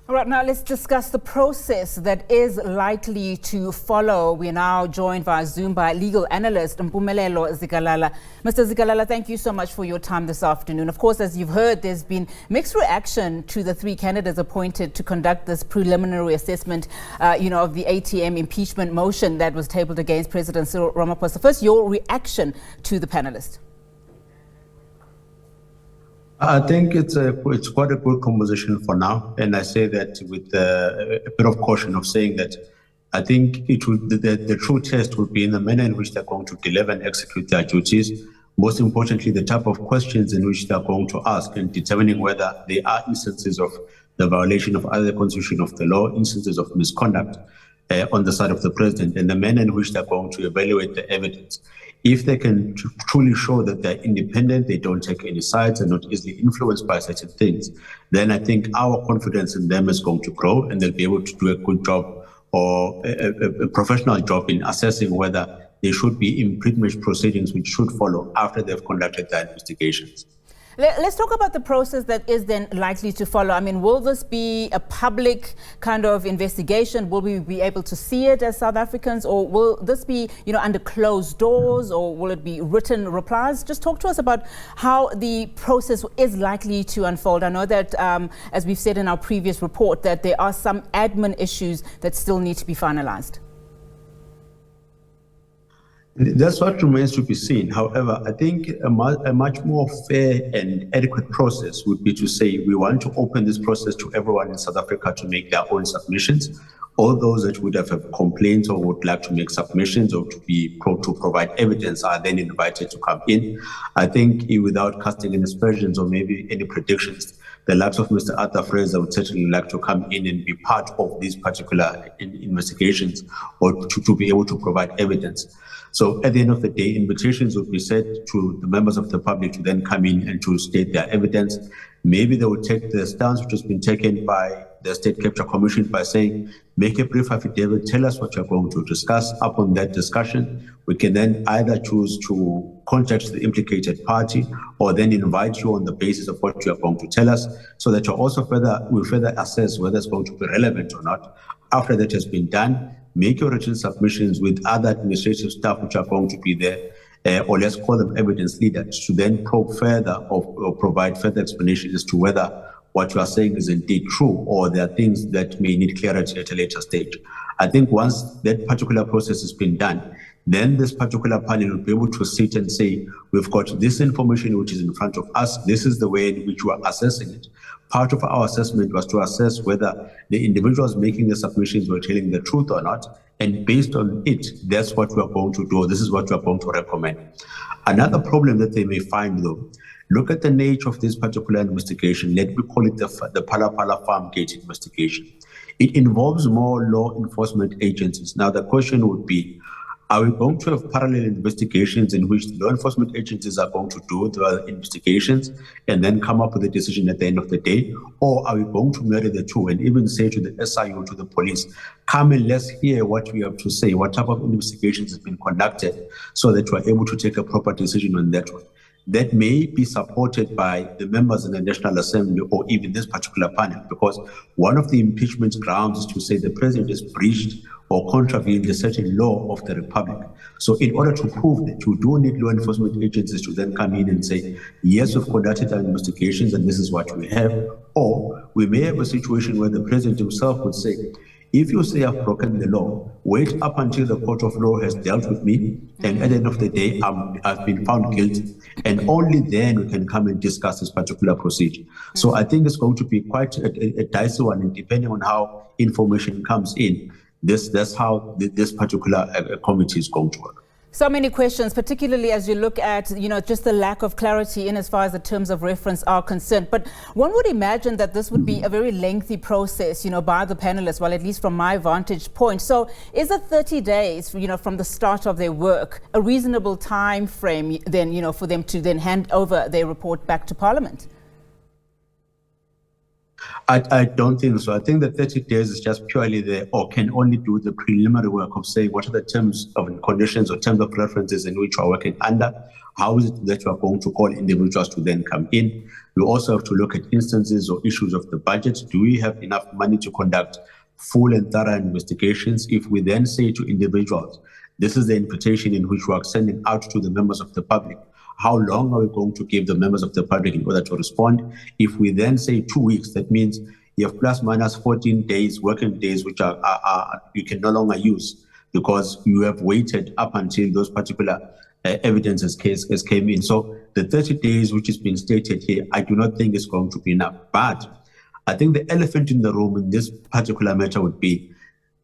All right, now let's discuss the process that is likely to follow. We are now joined via Zoom by legal analyst Mpumelelo Zikalala. Mr. Zikalala, thank you so much for your time this afternoon. Of course, as you've heard, there's been mixed reaction to the three candidates appointed to conduct this preliminary assessment, of the ATM impeachment motion that was tabled against President Cyril Ramaphosa. First, your reaction to the panelists. I think it's quite a good composition for now, and I say that with a bit of caution of saying that I think the true test will be in the manner in which they're going to deliver and execute their duties. Most importantly, the type of questions in which they're going to ask and determining whether there are instances of the violation of either the constitution of the law, instances of misconduct on the side of the president, and the manner in which they're going to evaluate the evidence. If they can truly show that they're independent, they don't take any sides, and not easily influenced by certain things, then I think our confidence in them is going to grow, and they'll be able to do a good job or a professional job in assessing whether there should be impeachment proceedings which should follow after they've conducted their investigations. Let's talk about the process that is then likely to follow. I mean, will this be a public kind of investigation? Will we be able to see it as South Africans, or will this be, under closed doors, or will it be written replies? Just talk to us about how the process is likely to unfold. I know that, as we've said in our previous report, that there are some admin issues that still need to be finalized. That's what remains to be seen. However, I think a much more fair and adequate process would be to say we want to open this process to everyone in South Africa to make their own submissions. All those that would have complaints or would like to make submissions or to provide evidence are then invited to come in. I think without casting any aspersions or maybe any predictions, the likes of Mr. Arthur Fraser would certainly like to come in and be part of these particular investigations or to be able to provide evidence. So at the end of the day, invitations would be sent to the members of the public to then come in and to state their evidence. Maybe they would take the stance which has been taken by the State Capture Commission by saying, make a brief affidavit, tell us what you're going to discuss. Upon that discussion, we can then either choose to contact the implicated party or then invite you on the basis of what you are going to tell us, so that we further assess whether it's going to be relevant or not. After that has been done, make your written submissions with other administrative staff which are going to be there, or let's call them evidence leaders, to then probe further or provide further explanation as to whether what you are saying is indeed true, or there are things that may need clarity at a later stage. I think once that particular process has been done, then this particular panel will be able to sit and say, we've got this information which is in front of us, this is the way in which we are assessing it. Part of our assessment was to assess whether the individuals making the submissions were telling the truth or not, and based on it, that's what we are going to do, this is what we are going to recommend. Another problem that they may find, though, look at the nature of this particular investigation. Let me call it the Phala Phala farm gate investigation. It involves more law enforcement agencies. Now, the question would be, are we going to have parallel investigations in which the law enforcement agencies are going to do the investigations and then come up with a decision at the end of the day? Or are we going to marry the two and even say to the SIU, to the police, come and let's hear what we have to say, what type of investigations has been conducted, so that we're able to take a proper decision on that one? That may be supported by the members in the National Assembly or even this particular panel, because one of the impeachment grounds is to say the president has breached or contravened the certain law of the Republic. So in order to prove that, you do need law enforcement agencies to then come in and say, yes, we've conducted our investigations and this is what we have. Or we may have a situation where the president himself would say, if you say I've broken the law, wait up until the court of law has dealt with me, and at the end of the day, I've been found guilty, and only then we can come and discuss this particular procedure. So I think it's going to be quite a dicey one, and depending on how information comes in, that's how this particular committee is going to work. So many questions, particularly as you look at, just the lack of clarity in as far as the terms of reference are concerned. But one would imagine that this would be a very lengthy process, by the panelists, well, at least from my vantage point. So is it 30 days, from the start of their work, a reasonable time frame then, for them to then hand over their report back to Parliament? I don't think so. I think that 30 days is just purely there, or can only do the preliminary work of saying what are the terms of conditions or terms of references in which you are working under, how is it that you are going to call individuals to then come in. We also have to look at instances or issues of the budget. Do we have enough money to conduct full and thorough investigations? If we then say to individuals, this is the invitation in which we are sending out to the members of the public, how long are we going to give the members of the public in order to respond? If we then say 2 weeks, that means you have plus minus 14 days, working days, which are you can no longer use because you have waited up until those particular evidences came in. So the 30 days, which has been stated here, I do not think is going to be enough. But I think the elephant in the room in this particular matter would be,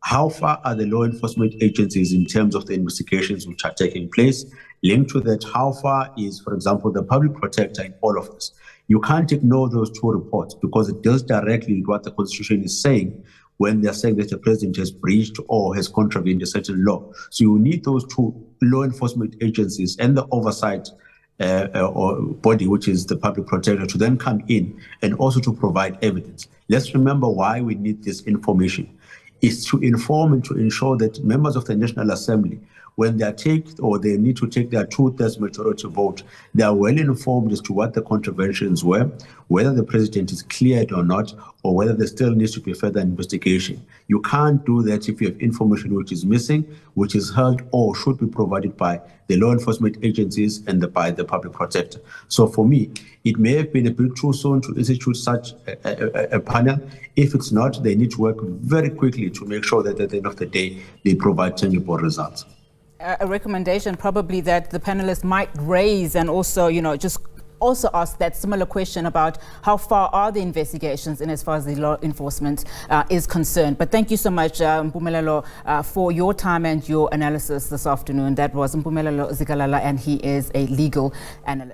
how far are the law enforcement agencies in terms of the investigations which are taking place? Linked to that, how far is, for example, the public protector in all of this? You can't ignore those two reports because it deals directly with what the Constitution is saying when they're saying that the president has breached or has contravened a certain law. So you need those two law enforcement agencies and the oversight or body, which is the public protector, to then come in and also to provide evidence. Let's remember why we need this information. Is to inform and to ensure that members of the National Assembly, when they need to take their 2/3 majority vote, they are well informed as to what the contraventions were, whether the president is cleared or not, or whether there still needs to be further investigation. You can't do that if you have information which is missing, which is held or should be provided by the law enforcement agencies and by the public protector. So for me, it may have been a bit too soon to institute such a panel. If it's not, they need to work very quickly to make sure that at the end of the day, they provide tangible results. A recommendation probably that the panelists might raise, and also, just also ask that similar question about how far are the investigations in as far as the law enforcement is concerned. But thank you so much, Mpumelelo, for your time and your analysis this afternoon. That was Mpumelelo Zikalala, and he is a legal analyst.